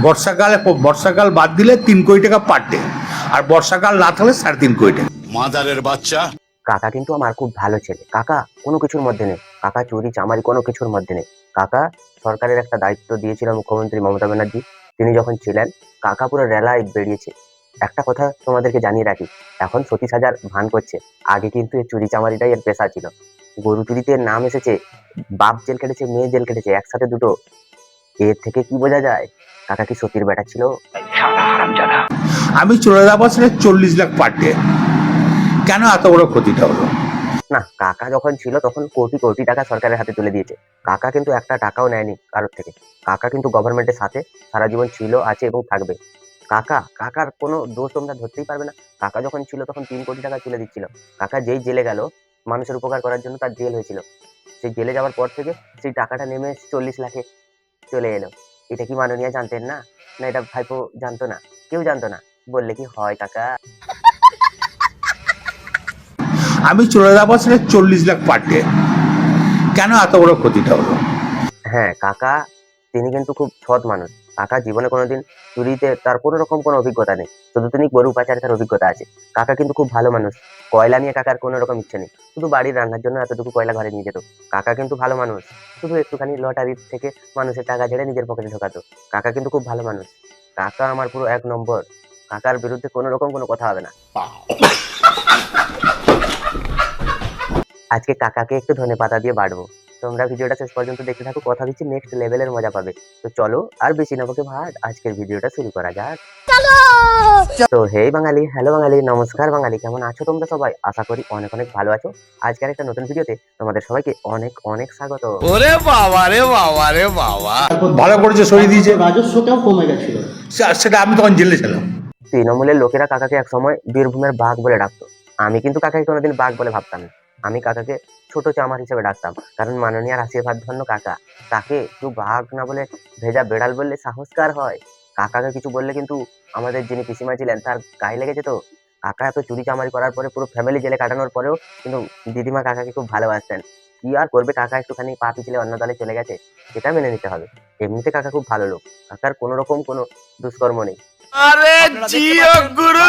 বর্ষাকালে বর্ষাকাল বাদ দিলে 3 কোটি টাকা পার ডে, আর বর্ষাকাল না থাকলে 3.5 কোটি টাকা। মাদারের বাচ্চা। কাকা কিন্তু আমার খুব ভালো ছেলে। কাকা কোনো কিছুর মধ্যে নেই, কাকা চুরি চামারি কোনো কিছুর মধ্যে নেই। কাকা সরকারের একটা দায়িত্ব দিয়েছিল মুখ্যমন্ত্রী মমতা ব্যানার্জি, তিনি যখন ছিলেন কাকা পুরো রেলায় বেরিয়েছে। একটা কথা তোমাদেরকে জানিয়ে রাখি, এখন সতী সাজার ভান করছে, আগে কিন্তু এই চুরি চামারিটাই এর পেশা ছিল। গরু চুরিতে এর নাম এসেছে, বাপ জেল কেটেছে মেয়ে জেল কেটেছে একসাথে দুটো। এর থেকে কি বোঝা যায় কাকা কি সতীর বেটা ছিল? আমি চলে যাবো সেটা 40 লাখ পার ডে। কেন এত বড় ক্ষতিটা হলো? না, কাকা যখন ছিল তখন কোটি কোটি টাকা সরকারের হাতে তুলে দিয়েছে। কাকা কিন্তু একটা টাকাও নেয়নি কারোর থেকে। কাকা কিন্তু গভর্নমেন্টের সাথে সারা জীবন ছিল, আছে এবং থাকবে। কাকার কোনো দোষ তোমরা ধরতেই পারবে না। কাকা যখন ছিল তখন 3 কোটি টাকা তুলে দিচ্ছিল। কাকা যেই জেলে গেল মানুষের উপকার করার জন্য, তার জেল হয়েছিল, সেই জেলে যাওয়ার পর থেকে সেই টাকাটা নেমে 40 লাখে চলে এলো। এটা কি মাননীয় জানতেন না? না এটা ভাইপো জানতো না? কেউ জানতো না? বললে কি হয় কাকা? আমি চলে যাবো সেটা 40 লাখ পার ডে। কেন এত বড় ক্ষতিটা হলো? হ্যাঁ, কাকা তিনি কিন্তু খুব সৎ মানুষ। কাকা জীবনে কোনোদিন চুরিতে তার কোনো রকম কোনো অভিজ্ঞতা নেই, শুধু তিনি গরু পাচারে তার অভিজ্ঞতা আছে। কাকা কিন্তু খুব ভালো মানুষ। কয়লা নিয়ে কাকার কোনো রকম ইচ্ছে নেই, শুধু বাড়ির রান্নার জন্য এতটুকু কয়লা ঘরে নিয়ে যেত। কাকা কিন্তু ভালো মানুষ, শুধু একটুখানি লটারির থেকে মানুষের টাকা ঝেড়ে নিজের পকেটে ঢোকাতো। কাকা কিন্তু খুব ভালো মানুষ। কাকা আমার পুরো 1 নম্বর। কাকার বিরুদ্ধে কোনো রকম কোনো কথা হবে না। আজকে কাকাকে একটু ধনেপাতা দিয়ে বাড়বো। তোমরা ভিডিওটা শেষ পর্যন্ত দেখতে থাকো, কথা দিচ্ছি নেক্সট লেভেলের মজা পাবে। তো চলো আর বেশি না বকে ভাট, আজকের ভিডিওটা শুরু করা যাক। তো হেই বাঙালি, হ্যালো বাঙালি, নমস্কার বাঙালি, কেমন আছো তোমরা সবাই? আশা করি অনেক অনেক ভালো আছো। আজকের একটা নতুন ভিডিওতে তোমাদের সবাইকে অনেক অনেক স্বাগত। ওরে বাবা রে বাবা রে বাবা। ভালো করেছে, সরিয়ে দিয়েছে। রাজস্বটাও কমে গেছিল। সেটা আমি তখন জেলে ছিলাম। তৃণমূলের লোকেরা কাকাকে একসময় বীরভূমের বাঘ বলে ডাকতো। আমি কিন্তু কাকাকে কোনোদিন বাঘ বলে ভাবতাম না। আমি কাকাকে ছোট চামার হিসেবে ডাকতাম, কারণ মাননীয় আশীর্বাদ ধন্য কাকা। তাকে কেউ বাঘ না বলে ভেজা বেড়াল বললে সাহসকার হয়। কাকাকে কিছু বললে কিন্তু আমাদের যিনি পিসিমা ছিলেন তার গায়ে লেগে যেত। কাকা এত চুরি চামারি করার পরে, পুরো ফ্যামিলি জেলে কাটানোর পরেও কিন্তু দিদিমা কাকাকে খুব ভালোবাসতেন। কি আর করবে, কাকা একটুখানি পা পিছলে অন্য দলে চলে গেছে, সেটা মেনে নিতে হবে। এমনিতে কাকা খুব ভালো লোক, কাকার কোনো রকম কোনো দুষ্কর্ম নেই। আরে জিও গুরু।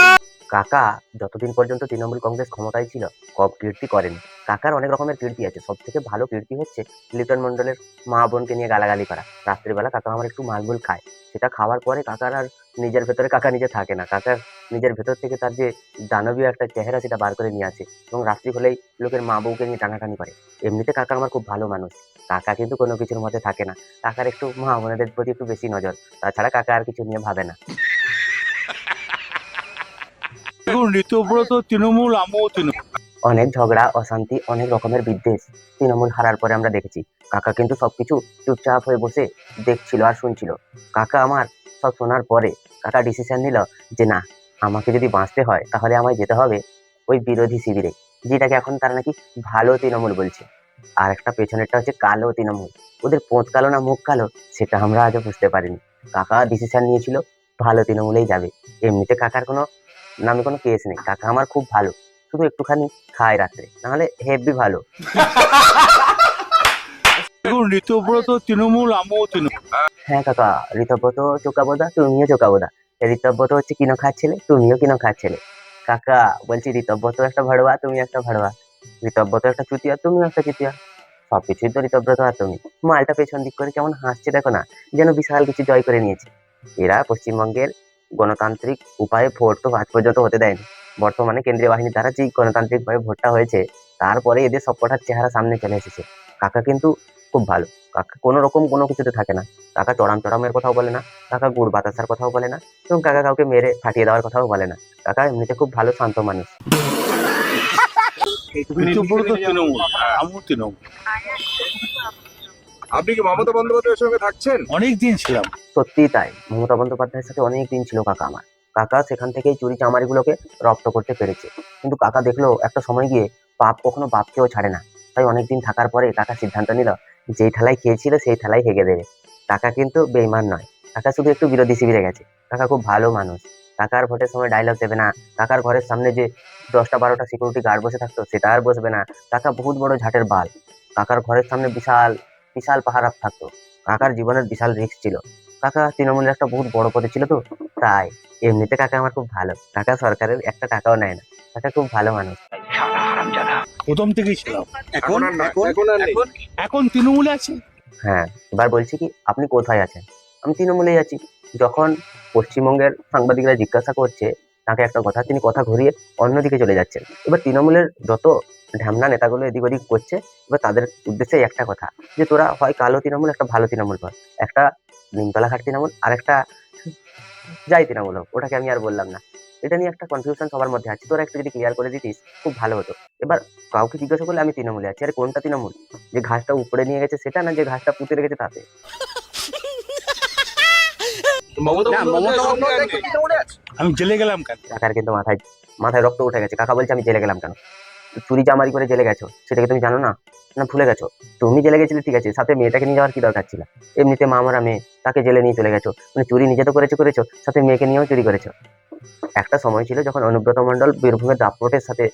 কাকা যতদিন পর্যন্ত তৃণমূল কংগ্রেস ক্ষমতায় ছিল কম কীর্তি করেনি। কাকার অনেক রকমের কীর্তি আছে, সব থেকে ভালো কীর্তি হচ্ছে লিটন মন্ডলের মা বোনকে নিয়ে গালাগালি করা। রাত্রিবেলা কাকা আমার একটু মালগুল খায়, সেটা খাওয়ার পরে কাকার আর নিজের ভেতরে কাকা নিজে থাকে না। কাকার নিজের ভেতর থেকে তার যে দানবীয় একটা চেহারা সেটা বার করে নিয়ে আসে, এবং রাত্রি হলেই লোকের মা বউকে নিয়ে টানাটানি করে। এমনিতে কাকা আমার খুব ভালো মানুষ। কাকা কিন্তু কোনো কিছুর মধ্যে থাকে না। কাকার একটু মা বোনেদের প্রতি একটু বেশি নজর, তাছাড়া কাকা আর কিছু নিয়ে ভাবে না। দেখুন, ঋতব্রত তৃণমূল, আমিও তৃণমূল। অনেক ঝগড়া অশান্তি, অনেক রকমের বিদ্বেষ তৃণমূল হারার পরে আমরা দেখেছি। কাকা কিন্তু সবকিছু চুপচাপ হয়ে বসে দেখছিল আর শুনছিল। কাকা আমার সব শোনার পরে কাকা ডিসিশন নিল যে না, আমাকে যদি বাঁচতে হয় তাহলে আমায় যেতে হবে ওই বিরোধী শিবিরে, যেটাকে এখন তারা নাকি ভালো তৃণমূল বলছে। আর একটা পেছনেরটা হচ্ছে কালো তৃণমূল। ওদের পোঁত কালো না মুখ কালো সেটা আমরা আজও বুঝতে পারিনি। কাকা ডিসিশন নিয়েছিল ভালো তৃণমূলেই যাবে। এমনিতে কাকার কোনো নামে কোনো কেস নেই, কাকা আমার খুব ভালো, শুধু একটুখানি খায় রাত্রে, নাহলে হেভি ভালো। দেখুন, ঋতব্রত তৃণমূল, আমিও তৃণমূল। হ্যাঁ কাকা, ঋতব্রত চোকাবোদা, তুমিও চোকাবোদা। ঋতব্রত হচ্ছে কিনো খার ছেলে, তুমিও কিনো খার ছেলে। কাকা বলছি, ঋতব্রত একটা ভাড়ুয়া, তুমি একটা ভাড়ুয়া। ঋতব্রত একটা চুতিয়া, তুমিও একটা চুতিয়া। সবকিছুই তো ঋতব্রত আর তুমি। মালটা পেছন দিক করে কেমন হাসছে দেখো না, যেন বিশাল কিছু জয় করে নিয়েছে। এরা পশ্চিমবঙ্গের গণতান্ত্রিক উপায়ে ভোট তো আজ পর্যন্ত হতে দেয়নি। বর্তমানে কেন্দ্রীয় বাহিনীর দ্বারা যে গণতান্ত্রিক ভাবে ভোটটা হয়েছে, তারপরে এদের সবকটার চেহারা সামনে চলে এসেছে। কাকা কিন্তু খুব ভালো। কাকা কোনো রকম কোনো কিছুতে থাকে না। কাকা চড়াম চড়ামের কথাও বলে না, কাকা গুড় বাতাসার কথাও বলে না, এবং কাকা কাউকে মেরে ফাটিয়ে দেওয়ার কথাও বলে না। কাকা এমনিতে খুব ভালো শান্ত মানুষ। ঋতব্রত তৃণমূল, আমিও তৃণমূল। আপনি কি মমতা বন্দ্যোপাধ্যায়ের সঙ্গে থাকছেন? অনেক দিন ছিলাম। সত্যিই তাই, মমতা বন্দ্যোপাধ্যায়ের সাথে অনেক দিন ছিল কাকা আমার। কাকা সেখান থেকেই চুরি চামারিগুলোকে রপ্ত করতে পেরেছে। কিন্তু কাকা দেখলো একটা সময় গিয়ে পাপ কখনো বাপকেও ছাড়ে না। তাই অনেকদিন থাকার পরে কাকা সিদ্ধান্ত নিল যেই ঠালায় খেয়েছিল সেই ঠালায় হেগে দেবে। কাকা কিন্তু বেইমান নয়, কাকা শুধু একটু বিরোধী শিবিরে গেছে। কাকা খুব ভালো মানুষ। কাকার ভোটের সময় ডায়লগ দেবে না। কাকার ঘরের সামনে যে 10টা 12টা সিকিউরিটি গার্ড বসে থাকতো সেটা আর বসবে না। কাকা বহুত বড় ঝাটের বাল। কাকার ঘরের সামনে বিশাল বিশাল পাহারা থাকতো। কাকার জীবনের বিশাল রিস্ক ছিল। কাকা তৃণমূলের একটা বহুত বড় পদে ছিল তো, তাই। এমনিতে কাকা আমার খুব ভালো, কাকা সরকারের একটা টাকাও নেয় না, কাকা খুব ভালো মানুষ। প্রথম থেকেই ছিলাম, এখন আর না, এখন আর নেই। এখন তৃণমূলে আছে। হ্যাঁ, এবার বলছি কি আপনি কোথায় আছেন? আমি তৃণমূলেই আছি। যখন পশ্চিমবঙ্গের সাংবাদিকরা জিজ্ঞাসা করছে তাকে একটা কথা, তিনি কথা ঘুরিয়ে অন্যদিকে চলে যাচ্ছেন। এবার তৃণমূলের যত ঢ্যামনা নেতাগুলো এদিক ওদিক করছে, এবার তাদের উদ্দেশ্যে একটা কথা, যে তোরা হয় কালো তৃণমূল, একটা ভালো তৃণমূল কর, একটা নিমতলা ঘাট তৃণমূল আর একটা যাই তৃণমূল হোক, ওটাকে আমি আর বললাম না। এটা নিয়ে একটা কনফিউশন সবার মধ্যে আছে, তোরা একটু যদি ক্লিয়ার করে দিতিস খুব ভালো হতো। এবার কাউকে জিজ্ঞাসা করলে আমি তৃণমূলে আছি, আরে কোনটা তৃণমূল? যে ঘাসটা উপরে নিয়ে গেছে সেটা, না যে ঘাসটা পুঁতে রেখেছে তাতে? মমতা বন্দ্যোপাধ্যায় এখন তৃণমূলে আছে? আমি জেলে গেলাম কেন? কাকার কিন্তু মাথায় মাথায় রক্ত উঠে গেছে। কাকা বলছে আমি জেলে গেলাম কেন? চুরি চামারি করে জেলে গেছো, সেটাকে তুমি জানো না? না ভুলে গেছো? তুমি জেলে গেছিলে ঠিক আছে, সাথে মেয়েটাকে নিয়ে যাওয়ার কি দরকার ছিল? এমনিতে মা মারা মেয়ে, তাকে জেলে নিয়ে চলে গেছো, মানে চুরি নিজে তো করেছো, সাথে মেয়েকে নিয়েও চুরি করেছো। একটা সময় ছিল যখন অনুব্রত মণ্ডল বীরভূমের দাপটের সাথে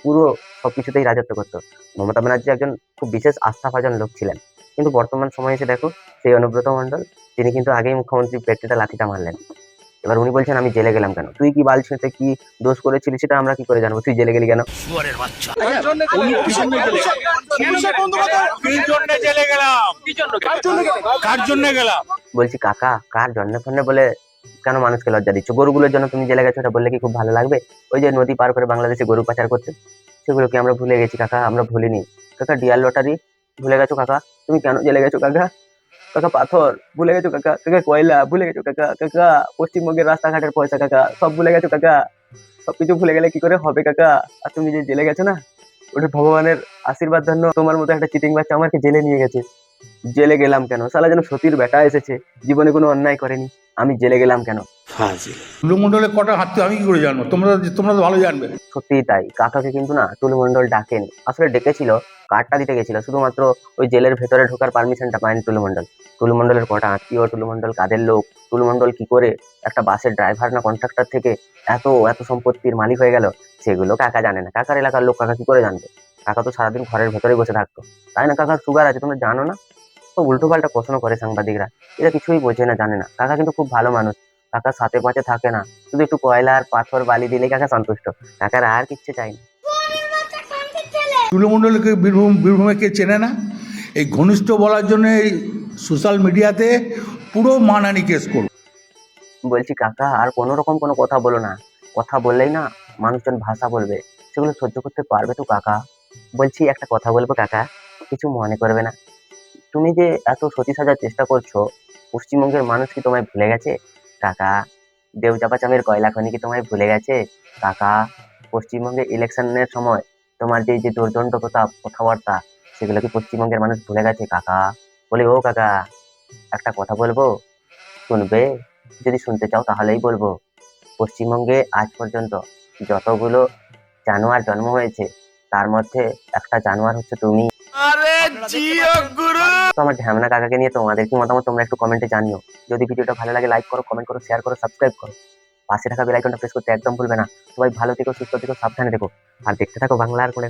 পুরো সবকিছুতেই রাজত্ব করতো। মমতা ব্যানার্জি একজন খুব বিশেষ আস্থাভাজন লোক ছিলেন, কিন্তু বর্তমান সময়ে এসে দেখো সেই অনুব্রত মণ্ডল তিনি কিন্তু আগেই মুখ্যমন্ত্রী পেটটা লাঠিটা মারলেন। এবার উনি বলছেন আমি জেলে গেলাম কেন? তুই কি বালছিতে কি দোষ করেছিলি সেটা আমরা কি করে জানবো? তুই জেলে গেলি কেন? শুয়ারের বাচ্চা। কার জন্য অভিষেক বন্দ্যোপাধ্যায় জেলে গেলাম, কার জন্য গেলাম? বলছি কাকা, কার জন্মে ফন্যে বলে কেন মানুষকে লজ্জা দিচ্ছ? গরুগুলোর জন্য তুমি জেলে গেছো, এটা বললে কি খুব ভালো লাগবে? ওই যে নদী পার করে বাংলাদেশে গরু পাচার করতে, সেগুলোকে আমরা ভুলে গেছি কাকা, আমরা ভুলিনি। কাকা ডিয়ার লটারি ভুলে গেছো কাকা? তুমি কেন জেলে গেছো কাকা? কাকা পাথর ভুলে গেছো কাকা? কাকা কয়লা ভুলে গেছো কাকা? কাকা পশ্চিমবঙ্গের রাস্তাঘাটের পয়সা কাকা সব ভুলে গেছো কাকা? সবকিছু ভুলে গেলে কি করে হবে কাকা? আর তুমি যে জেলে গেছো না, ওটা ভগবানের আশীর্বাদ ধন্য তোমার মতো একটা চিটিং বাচ্চা আমাকে জেলে নিয়ে গেছে। জেলে গেলাম কেন? শালা যেন সতীর বেটা এসেছে, জীবনে কোনো অন্যায় করেনি, আমি জেলে গেলাম কেন? তুলমণ্ডলে কটা হাঁটতে আমি কি করে জানবো? তোমরা তো ভালো জানবে। সত্যিই তাই, কাকাকে কিন্তু না টুলু মণ্ডল ডাকেনি, আসলে ডেকেছিল, কার্ডটা দিতে গেছিল, শুধুমাত্র ওই জেলের ভেতরে ঢোকার পারমিশনটা পায়নি টুলু মণ্ডল। টুলু মণ্ডলের কটা আত্মীয়, টুলু মণ্ডল কাদের লোক, টুলু মণ্ডল কি করে একটা বাসের ড্রাইভার না কন্ট্রাক্টর থেকে এত এত সম্পত্তির মালিক হয়ে গেল, সেগুলো কাকা জানে না। কাকার এলাকার লোক কাকা কি করে জানবে? কাকা তো সারাদিন ঘরের ভেতরে বসে থাকতো, তাই না? কাকার সুগার আছে, তোমরা জানো না? তো উল্টো পাল্টা প্রশ্ন করে সাংবাদিকরা, এরা কিছুই বোঝে না, জানে না। কাকা কিন্তু খুব ভালো মানুষ, কাকার সাথে পাঁচে থাকে না, শুধু একটু কয়লা আর পাথর বালি দিলেই কাকা সন্তুষ্ট, কাকার আর কিচ্ছু চাই না। তুলমণ্ডলকে বীরভূমে কে চেনে না? এই ঘনিষ্ঠ বলার জন্য এই সোশ্যাল মিডিয়াতে পুরো মানহানি কেস করো। বলছি কাকা আর কোনো রকম কোনো কথা বলো না, কথা বললেই না মানুষজন ভাষা বলবে, সেগুলো সহ্য করতে পারবে তো কাকা? বলছি একটা কথা বলবো কাকা, কিছু মনে করবে না? তুমি যে এত সতী সাজার চেষ্টা করছো, পশ্চিমবঙ্গের মানুষ কি তোমায় ভুলে গেছে কাকা? দেবচাপাচামের কয়লা খনি কি তোমায় ভুলে গেছে কাকা? পশ্চিমবঙ্গে ইলেকশনের সময় তোমার যে যে দুর্দণ্ড কথাবার্তা, সেগুলো কি পশ্চিমবঙ্গের মানুষ ভুলে গেছে কাকা? বলে ও কাকা একটা কথা বলবো, শুনবে? যদি শুনতে চাও তাহলেই বলবো। পশ্চিমবঙ্গে আজ পর্যন্ত যতগুলো জানোয়ার জন্ম হয়েছে, তার মধ্যে একটা জানোয়ার হচ্ছে তুমি। আরে জিও গুরু। তো আমার ঢ্যামনা কাকাকে নিয়ে তোমাদের কি মতামত তোমরা একটু কমেন্টে জানিও। যদি ভিডিওটা ভালো লাগে লাইক করো, কমেন্ট করো, শেয়ার করো, সাবস্ক্রাইব করো, পাশে থাকা বেল আইকনটা প্রেস করতে একদম ভুলবে না। সবাই ভালো থেকো, সুস্থ থেকো, সাবধানে থেকো, আর দেখতে থাকো বাংলার কোণে।